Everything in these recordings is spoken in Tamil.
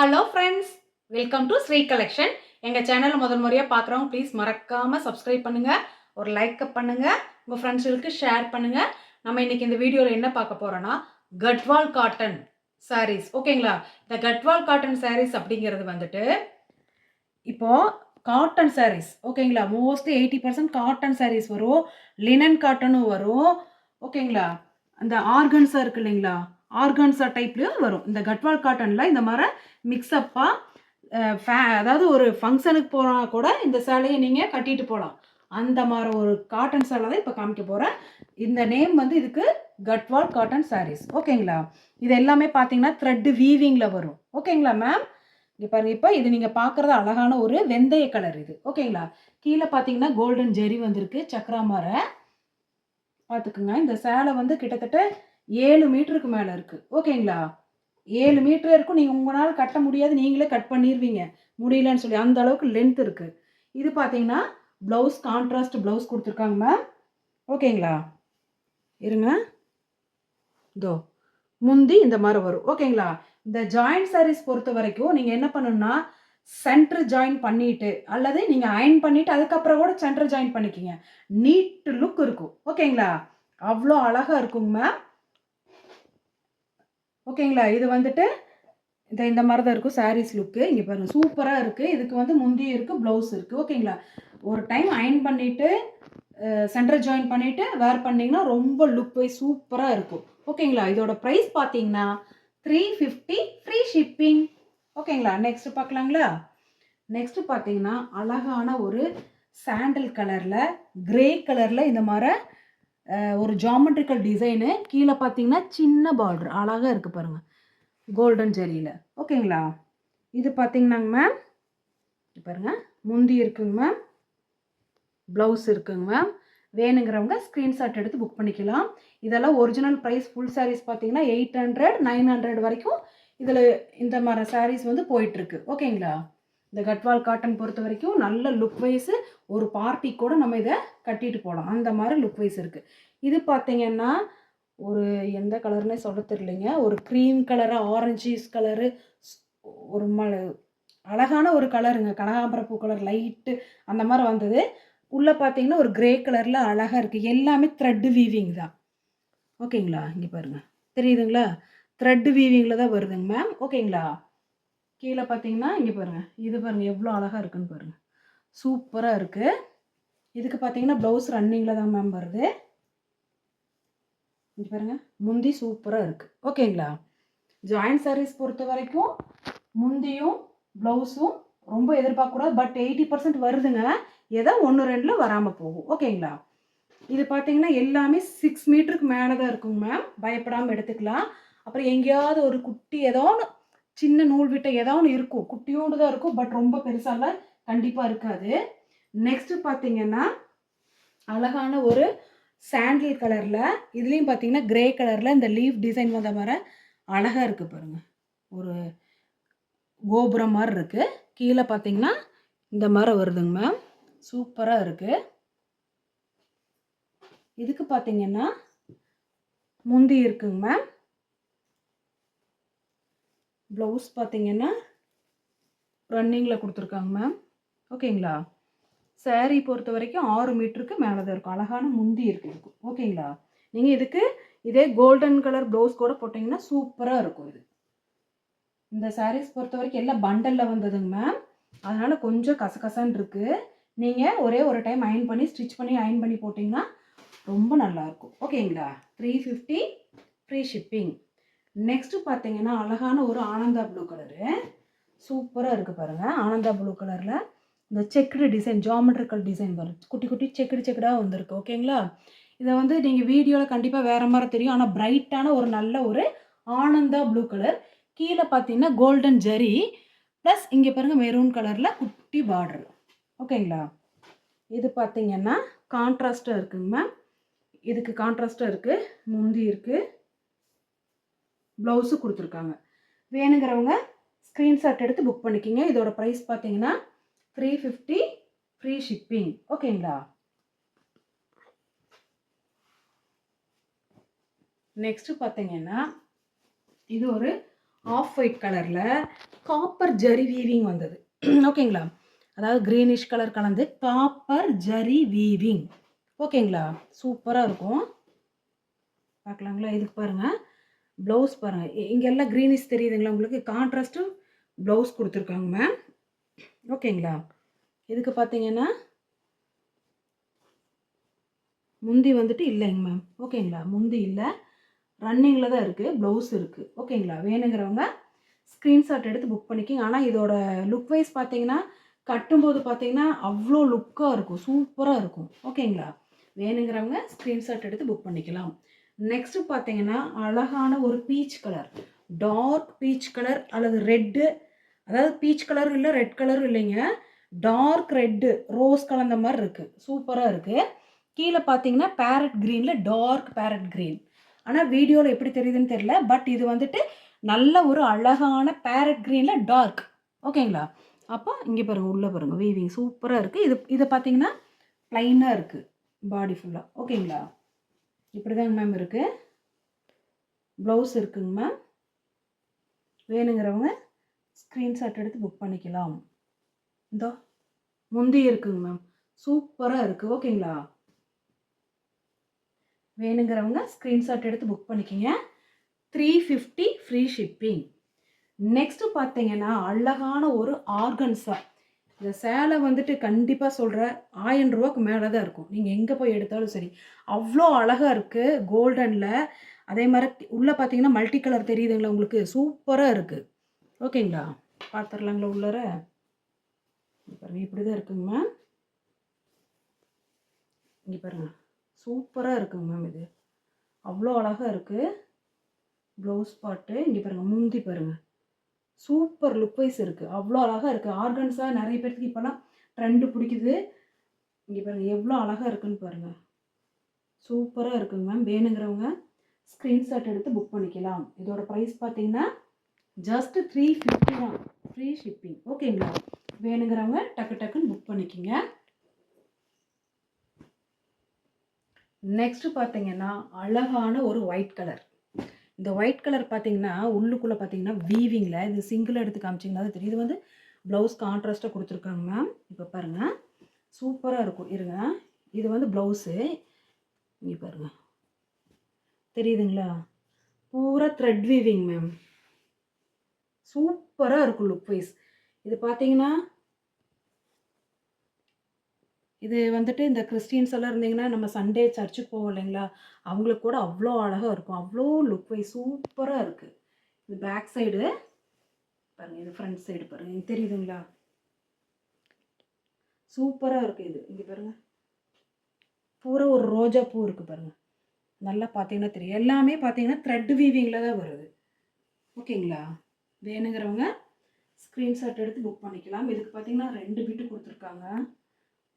Hello friends, welcome to Sri collection. எங்கள் சேனலை முதல் முறையாக பார்க்குறவங்க ப்ளீஸ் மறக்காமல் சப்ஸ்கிரைப் பண்ணுங்கள், ஒரு லைக் பண்ணுங்கள், உங்கள் ஃப்ரெண்ட்ஸுகளுக்கு ஷேர் பண்ணுங்கள். நம்ம இன்றைக்கி இந்த வீடியோவில் என்ன பார்க்க போகிறோன்னா கட்வால் காட்டன் சாரீஸ். ஓகேங்களா? இந்த கட்வால் காட்டன் சாரீஸ் அப்படிங்கிறது வந்துட்டு இப்போது காட்டன் சாரீஸ். ஓகேங்களா? மோஸ்ட்லி 80% காட்டன் சாரீஸ் வரும், லினன் காட்டனும் வரும். ஓகேங்களா? அந்த ஆர்கன்ஸா இருக்குது இல்லைங்களா, ஆர்கன்ஸா டைப்லேயும் வரும். இந்த கட்வால் காட்டனில் இந்த மாதிரி மிக்ஸ்அப்பாக அதாவது ஒரு ஃபங்க்ஷனுக்கு போனால் கூட இந்த சேலையை நீங்கள் கட்டிட்டு போகலாம். அந்த மாதிரி ஒரு காட்டன் சேலை தான் இப்போ காமிக்க போகிறேன். இந்த நேம் வந்து இதுக்கு கட்வால் காட்டன் சாரீஸ். ஓகேங்களா? இது எல்லாமே பார்த்தீங்கன்னா த்ரெட்டு வீவிங்கில் வரும். ஓகேங்களா மேம்? இங்கே பாருங்கள், இப்போ இது நீங்கள் பார்க்குறது அழகான ஒரு வெந்தய கலர் இது. ஓகேங்களா? கீழே பார்த்தீங்கன்னா கோல்டன் ஜெரி வந்திருக்கு, சக்கராமாரை பார்த்துக்குங்க. இந்த சேலை வந்து கிட்டத்தட்ட 7 மீட்டருக்கு மேலே இருக்குது. ஓகேங்களா? 7 மீட்டர் இருக்கும். நீங்கள் உங்களால் கட்ட முடியாது, நீங்களே கட் பண்ணிடுவீங்க முடியலன்னு சொல்லி, அந்த அளவுக்கு லென்த் இருக்குது. இது பார்த்தீங்கன்னா ப்ளவுஸ், கான்ட்ராஸ்ட் ப்ளவுஸ் கொடுத்துருக்காங்க மேம். ஓகேங்களா? இருங்க, இதோ முந்தி இந்த மாதிரி வரும். ஓகேங்களா? இந்த ஜாயிண்ட் சாரீஸ் பொறுத்த வரைக்கும் நீங்கள் என்ன பண்ணணும்னா சென்டர் ஜாயின் பண்ணிட்டு அல்லது நீங்கள் அயன் பண்ணிட்டு அதுக்கப்புறம் கூட சென்டர் ஜாயின் பண்ணிக்கிங்க. நீட் லுக் இருக்கும். ஓகேங்களா? அவ்வளோ அழகாக இருக்குங்க மேம். ஓகேங்களா? இது வந்துட்டு இந்த மாதிரி தான் இருக்கும் சாரீஸ் லுக்கு. இங்கே பாருங்கள், சூப்பராக இருக்குது. இதுக்கு வந்து முந்தி இருக்குது, ப்ளவுஸ் இருக்குது. ஓகேங்களா? ஒரு டைம் அயன் பண்ணிவிட்டு சென்டர் ஜாயின் பண்ணிவிட்டு வேர் பண்ணிங்கன்னா ரொம்ப லுக் வைஸ் சூப்பராக இருக்கும். ஓகேங்களா? இதோட ப்ரைஸ் பார்த்தீங்கன்னா 350 ஃப்ரீ ஷிப்பிங். ஓகேங்களா? நெக்ஸ்ட்டு பார்க்கலாங்களா? நெக்ஸ்ட்டு பார்த்தீங்கன்னா அழகான ஒரு சாண்டல் கலரில், கிரே கலரில் இந்த மாதிரி ஒரு ஜாமெட்ரிக்கல் டிசைனு. கீழே பார்த்தீங்கன்னா சின்ன பார்டர் அழகாக இருக்குது பாருங்கள், கோல்டன் ஜெரியில். ஓகேங்களா? இது பார்த்தீங்கன்னாங்க மேம், பாருங்கள் முந்தி இருக்குங்க மேம், ப்ளவுஸ் இருக்குங்க மேம். வேணுங்கிறவங்க ஸ்க்ரீன்ஷாட் எடுத்து புக் பண்ணிக்கலாம். இதெல்லாம் ஒரிஜினல் ப்ரைஸ் ஃபுல் சாரீஸ் பார்த்தீங்கன்னா 800 900 வரைக்கும் இதில் இந்த மாதிரி சாரீஸ் வந்து போயிட்டுருக்கு. ஓகேங்களா? இந்த கட்வால் காட்டன் பொறுத்த வரைக்கும் நல்ல லுக் வைஸு, ஒரு பார்ட்டி கூட நம்ம இதை கட்டிட்டு போகலாம், அந்த மாதிரி லுக் வைஸ் இருக்குது. இது பார்த்தீங்கன்னா ஒரு எந்த கலர்னே சொல்ல தெரியலைங்க, ஒரு க்ரீம் கலரு, ஆரஞ்சீஸ் கலரு, ஒரு அழகான ஒரு கலருங்க, கனகாம்பர பூ கலர் லைட்டு அந்த மாதிரி வந்தது. உள்ளே பார்த்தீங்கன்னா ஒரு கிரே கலரில் அழகாக இருக்குது. எல்லாமே த்ரெட்டு வீவிங் தான். ஓகேங்களா? இங்கே பாருங்கள், தெரியுதுங்களா? த்ரெட்டு வீவிங்கில் தான் வருதுங்க மேம். ஓகேங்களா? கீழே பார்த்தீங்கன்னா இங்கே பாருங்கள், இது பாருங்கள் எவ்வளோ அழகாக இருக்குன்னு பாருங்கள், சூப்பராக இருக்குது. இதுக்கு பார்த்தீங்கன்னா ப்ளவுஸ் ரன்னிங்கில் தான் மேம் வருது. இங்கே பாருங்கள், முந்தி சூப்பராக இருக்குது. ஓகேங்களா? ஜாயிண்ட் சாரீஸ் பொறுத்த வரைக்கும் முந்தியும் ப்ளவுஸும் ரொம்ப எதிர்பார்க்கக்கூடாது. பட் 80% வருதுங்க, ஏதோ 1-2 வராமல் போகும். ஓகேங்களா? இது பார்த்தீங்கன்னா எல்லாமே 6 மீட்டருக்கு மேலே தான் இருக்குங்க மேம், பயப்படாமல் எடுத்துக்கலாம். அப்புறம் எங்கேயாவது ஒரு குட்டி ஏதோ ஒன்று சின்ன நூல் விட்ட ஏதோ ஒன்று இருக்கும், குட்டியோடு தான் இருக்கும், பட் ரொம்ப பெருசாலாம் கண்டிப்பாக இருக்காது. நெக்ஸ்ட்டு பார்த்தீங்கன்னா அழகான ஒரு சாண்டில் கலரில், இதுலேயும் பார்த்தீங்கன்னா கிரே கலரில் இந்த லீஃப் டிசைன் வந்த மாதிரி அழகாக இருக்குது பாருங்கள், ஒரு கோபுரம் மாதிரி இருக்குது. கீழே பார்த்தீங்கன்னா இந்த மாதிரி வருதுங்க மேம், சூப்பராக இருக்குது. இதுக்கு பார்த்தீங்கன்னா முந்தி இருக்குங்க மேம், ப்ளவுஸ் பார்த்தீங்கன்னா ரன்னிங்கில் கொடுத்துருக்காங்க மேம். ஓகேங்களா? சாரீ பொறுத்த வரைக்கும் 6 மீட்டருக்கு மேலே தான் இருக்கும். அழகான முந்தி இருக்குது. ஓகேங்களா? நீங்கள் இதுக்கு இதே கோல்டன் கலர் ப்ளவுஸ் கூட போட்டிங்கன்னா சூப்பராக இருக்கும். இது இந்த சாரீஸ் பொறுத்த வரைக்கும் எல்லாம் பண்டலில் வந்ததுங்க மேம், அதனால் கொஞ்சம் கசகசான்னு இருக்குது. நீங்கள் ஒரே ஒரு டைம் அயன் பண்ணி ஸ்டிச் பண்ணி அயன் பண்ணி போட்டிங்கன்னா ரொம்ப நல்லாயிருக்கும். ஓகேங்களா? 350 ஃப்ரீ ஷிப்பிங். நெக்ஸ்ட்டு பார்த்தீங்கன்னா அழகான ஒரு ஆனந்தா ப்ளூ கலரு, சூப்பராக இருக்குது பாருங்கள். ஆனந்தா ப்ளூ கலரில் இந்த செக்குடு டிசைன், ஜாமெட்ரிக்கல் டிசைன் வரும், குட்டி குட்டி செக்குடாக வந்திருக்கு. ஓகேங்களா? இதை வந்து நீங்கள் வீடியோவில் கண்டிப்பாக வேறு மாதிரி தெரியும், ஆனால் பிரைட்டான ஒரு நல்ல ஒரு ஆனந்தா ப்ளூ கலர். கீழே பார்த்தீங்கன்னா கோல்டன் ஜெரி ப்ளஸ் இங்கே பாருங்கள் மெரூன் கலரில் குட்டி பார்டர். ஓகேங்களா? இது பார்த்தீங்கன்னா கான்ட்ராஸ்ட்டாக இருக்குங்க மேம். இதுக்கு கான்ட்ராஸ்ட்டாக இருக்குது, முந்தி இருக்குது, ப்ளவுஸு கொடுத்துருக்காங்க. வேணுங்கிறவங்க ஸ்க்ரீன்ஷாட் எடுத்து புக் பண்ணிக்கிங்க. இதோட ப்ரைஸ் பார்த்தீங்கன்னா 350 ஃப்ரீ ஷிப்பிங். ஓகேங்களா? நெக்ஸ்ட்டு பார்த்தீங்கன்னா இது ஒரு ஆஃப் ஒயிட் கலரில் காப்பர் ஜரி வீவிங் வந்தது. ஓகேங்களா, அதாவது க்ரீனிஷ் கலர் கலந்து காப்பர் ஜரி வீவிங். ஓகேங்களா, சூப்பராக இருக்கும். பார்க்கலாங்களா? இதுக்கு பாருங்கள், ப்ளவுஸ் பாருங்கள். இங்கெல்லாம் க்ரீனிஷ் தெரியுதுங்களா உங்களுக்கு? கான்ட்ராஸ்ட்டு ப்ளவுஸ் கொடுத்துருக்காங்க மேம். ஓகேங்களா, இதுக்கு பார்த்தீங்கன்னா முந்தி வந்துட்டு இல்லைங்க மேம். ஓகேங்களா, முந்தி இல்லை, ரன்னிங்கில் தான் இருக்குது. ப்ளவுஸ் இருக்குது. ஓகேங்களா, வேணுங்கிறவங்க ஸ்க்ரீன்ஷாட் எடுத்து புக் பண்ணிக்கிங்க. ஆனால் இதோட லுக் வைஸ் பார்த்தீங்கன்னா கட்டும்போது பார்த்தீங்கன்னா அவ்வளோ லுக்காக இருக்கும், சூப்பராக இருக்கும். ஓகேங்களா, வேணுங்கிறவங்க ஸ்க்ரீன்ஷாட் எடுத்து புக் பண்ணிக்கலாம். நெக்ஸ்ட்டு பார்த்தீங்கன்னா அழகான ஒரு peach colour, dark peach colour அல்லது ரெட்டு, அதாவது பீச் கலரும் இல்லை ரெட் கலரும் இல்லைங்க, டார்க் ரெட்டு ரோஸ் கலந்த மாதிரி இருக்குது. சூப்பராக இருக்குது. கீழே பார்த்தீங்கன்னா பேரட் க்ரீனில் டார்க் பேரட் க்ரீன். ஆனால் வீடியோவில் எப்படி தெரியுதுன்னு தெரியல, பட் இது வந்துட்டு நல்ல ஒரு அழகான பேரட் க்ரீனில் டார்க். ஓகேங்களா, அப்போ இங்கே பாருங்கள், உள்ளே பாருங்கள், வீவிங் சூப்பராக இருக்குது. இதை பார்த்தீங்கன்னா ப்ளைனாக இருக்குது பாடி ஃபுல்லாக. ஓகேங்களா, இப்படி தாங்க மேம் இருக்குது. ப்ளவுஸ் இருக்குங்க மேம். வேணுங்கிறவங்க ஸ்க்ரீன்ஷாட் எடுத்து புக் பண்ணிக்கலாம். இந்தோ முந்தி இருக்குங்க மேம், சூப்பராக இருக்குது. ஓகேங்களா, வேணுங்கிறவங்க ஸ்க்ரீன்ஷாட் எடுத்து புக் பண்ணிக்கிங்க. 350 ஃப்ரீ ஷிப்பிங். நெக்ஸ்ட்டு பார்த்தீங்கன்னா அழகான ஒரு ஆர்கன்ஸா. இந்த சேலை வந்துட்டு கண்டிப்பாக சொல்கிறேன், 1000 ரூபாய்க்கு மேலே தான் இருக்கும். நீங்கள் எங்கே போய் எடுத்தாலும் சரி, அவ்வளோ அழகாக இருக்குது. கோல்டனில் அதே மாதிரி உள்ளே பார்த்தீங்கன்னா மல்டி கலர் தெரியுதுங்களா உங்களுக்கு? சூப்பராக இருக்குது. ஓகேங்களா, பார்த்துடலாங்களா உள்ளர? பாருங்கள், இப்படி தான் இருக்குங்க மேம். இங்கே பாருங்கள், சூப்பராக இருக்குங்க மேம். இது அவ்வளோ அழகாக இருக்குது. ப்ளவுஸ் பாட்டு இங்கே பாருங்கள், முந்தி பாருங்கள், சூப்பர் லுக் வைஸ் இருக்குது. அவ்வளோ அழகாக இருக்குது. ஆர்கன்ஸாக நிறைய பேருக்கு இப்போலாம் ட்ரெண்டு பிடிக்குது. இங்கே பாருங்கள் எவ்வளோ அழகாக இருக்குதுன்னு பாருங்கள், சூப்பராக இருக்குங்க மேம். வேணுங்கிறவங்க ஸ்க்ரீன்ஷாட் எடுத்து புக் பண்ணிக்கலாம். இதோட ப்ரைஸ் பார்த்தீங்கன்னா ஜஸ்ட் 350 தான், ஃப்ரீ ஷிப்பிங். ஓகேங்களா, வேணுங்கிறவங்க டக்கு டக்குன்னு புக் பண்ணிக்கோங்க. நெக்ஸ்ட்டு பார்த்தீங்கன்னா அழகான ஒரு ஒயிட் கலர். இந்த ஒயிட் கலர் பார்த்தீங்கன்னா உள்ளுக்குள்ளே பார்த்தீங்கன்னா வீவிங்கில், இது சிங்கிள் எடுத்து காமிச்சிங்கன்னா அது தெரியுது. வந்து ப்ளவுஸ் கான்ட்ராஸ்ட்டாக கொடுத்துருக்காங்க மேம். இப்போ பாருங்கள், சூப்பராக இருக்கும். இருங்க, இது வந்து ப்ளவுஸு. இங்கே பாருங்கள், தெரியுதுங்களா? பூரா த்ரெட் வீவிங் மேம், சூப்பராக இருக்கும் லுக் வைஸ். இது பார்த்தீங்கன்னா இது வந்துட்டு இந்த கிறிஸ்டியன்ஸ் எல்லாம் இருந்தீங்கன்னா நம்ம சண்டே சர்ச்சுக்கு போவோம் இல்லைங்களா, அவங்களுக்கு கூட அவ்வளோ அழகாக இருக்கும். அவ்வளோ லுக் வைஸ் சூப்பராக இருக்குது. இது பேக் சைடு பாருங்கள், இது ஃப்ரண்ட் சைடு பாருங்கள், தெரியுதுங்களா? சூப்பராக இருக்குது. இது இங்கே பாருங்கள், பூரா ஒரு ரோஜா பூ இருக்குது பாருங்கள், நல்லா பார்த்தீங்கன்னா தெரியும். எல்லாமே பார்த்தீங்கன்னா த்ரெட் வீவிங்கில் தான் வருது. ஓகேங்களா, வேணுங்கிறவங்க ஸ்க்ரீன்ஷாட் எடுத்து புக் பண்ணிக்கலாம். இதுக்கு பார்த்தீங்கன்னா 2 பிட்டு கொடுத்துருக்காங்க.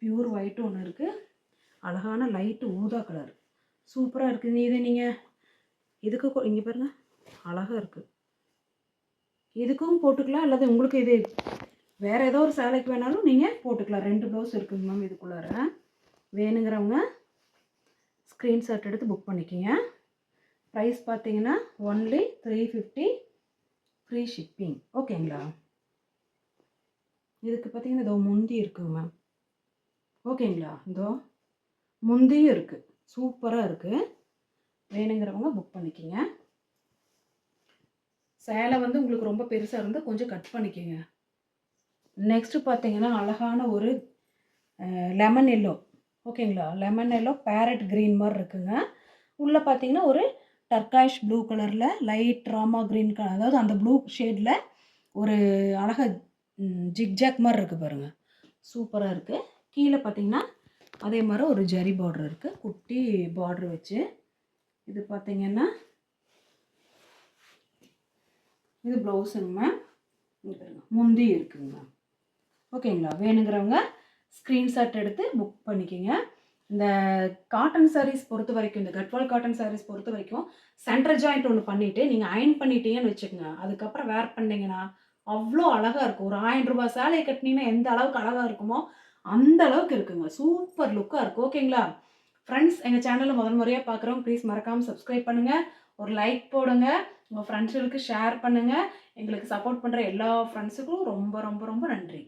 பியூர் ஒயிட்டு ஒன்று இருக்குது, அழகான லைட்டு ஊதா கலர், சூப்பராக இருக்குது. இதை நீங்கள் இதுக்கு இங்கே பாருங்கள், அழகாக இருக்குது. இதுக்கும் போட்டுக்கலாம், அல்லது உங்களுக்கு இது வேறு ஏதோ ஒரு சேலைக்கு வேணாலும் நீங்கள் போட்டுக்கலாம். 2 ப்ளவுஸ் இருக்குங்க மேம் இதுக்குள்ளார. வேணுங்கிறவங்க ஸ்க்ரீன்ஷாட் எடுத்து புக் பண்ணிக்கிங்க. ப்ரைஸ் பார்த்தீங்கன்னா ஒன்லி 350 ஃப்ரீ ஷிப்பிங். ஓகேங்களா, இதுக்கு பார்த்தீங்கன்னா இதோ முந்தி இருக்குங்க மேம். ஓகேங்களா, இதோ முந்தியும் இருக்குது, சூப்பராக இருக்குது. வேணுங்கிறவங்க புக் பண்ணிக்கிங்க. சேலை வந்து உங்களுக்கு ரொம்ப பெருசாக இருந்தால் கொஞ்சம் கட் பண்ணிக்கோங்க. நெக்ஸ்ட்டு பார்த்தீங்கன்னா அழகான ஒரு லெமன் எல்லோ. ஓகேங்களா, லெமன் எல்லோ பேரட் க்ரீன் மாதிரி இருக்குங்க. உள்ளே பார்த்தீங்கன்னா ஒரு டர்காஷ் ப்ளூ கலரில் லைட் ராமா க்ரீன் கலர், அதாவது அந்த ப்ளூ ஷேடில் ஒரு அழகாக ஜிக்ஜாக் மாதிரி இருக்குது பாருங்கள், சூப்பராக இருக்குது. கீழே பார்த்தீங்கன்னா அதே மாதிரி ஒரு ஜரி பார்டர் இருக்குது, குட்டி பார்டர் வச்சு. இது பார்த்தீங்கன்னா இது ப்ளவுஸுங்க மேம். இங்கே பாருங்கள், முந்தி இருக்குங்க மேம். ஓகேங்களா, வேணுங்கிறவங்க ஸ்க்ரீன்ஷாட் எடுத்து புக் பண்ணிக்கோங்க. இந்த காட்டன் சாரீஸ் பொறுத்த வரைக்கும், இந்த கட்வால் காட்டன் சாரீஸ் பொறுத்த வரைக்கும் சென்டர் ஜாயிண்ட் ஒன்று பண்ணிவிட்டு நீங்கள் அயன் பண்ணிட்டீங்கன்னு வச்சுக்கோங்க, அதுக்கப்புறம் வேர் பண்ணிங்கன்னா அவ்வளோ அழகாக இருக்கும். ஒரு 1000 ரூபாய் சேலையை கட்டினீங்கன்னா எந்த அளவுக்கு அழகாக இருக்குமோ அந்த அளவுக்கு இருக்குங்க, சூப்பர் லுக்காக இருக்கும். ஓகேங்களா ஃப்ரெண்ட்ஸ், எங்கள் சேனலில் முதல் முறையாக பார்க்குறோம், ப்ளீஸ் மறக்காமல் சப்ஸ்கிரைப் பண்ணுங்கள், ஒரு லைக் போடுங்க. உங்க ஃப்ரெண்ட்ஸுகளுக்கு ஷேர் பண்ணுங்க. எங்களுக்கு சப்போர்ட் பண்ற எல்லா ஃப்ரெண்ட்ஸுக்கும் ரொம்ப ரொம்ப ரொம்ப நன்றி.